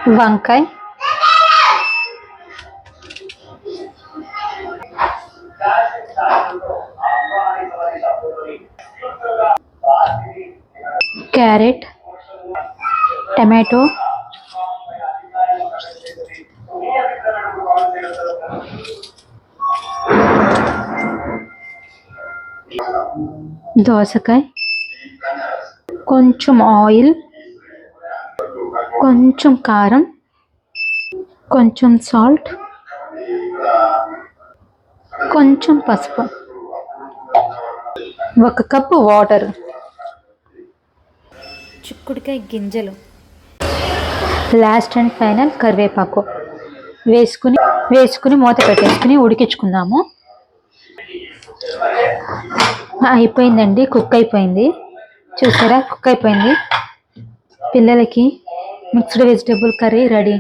వంకాయ, carrot, tomato, దోసకాయ, కొంచెం ఆయిల్, కొంచెం కారం, కొంచెం సాల్ట్, కొంచెం పసుపు, 1 కప్పు వాటర్, చిక్కుడుకాయ గింజలు, లాస్ట్ అండ్ ఫైనల్ కరివేపాకు వేసుకుని మూత పెట్టేసుకుని ఉడికించుకుందాము. అయిపోయిందండి, కుక్ అయిపోయింది. చూసారా, కుక్ అయిపోయింది. పిల్లలకి మిక్స్డ్ వెజిటేబుల్ కర్రీ రెడీ.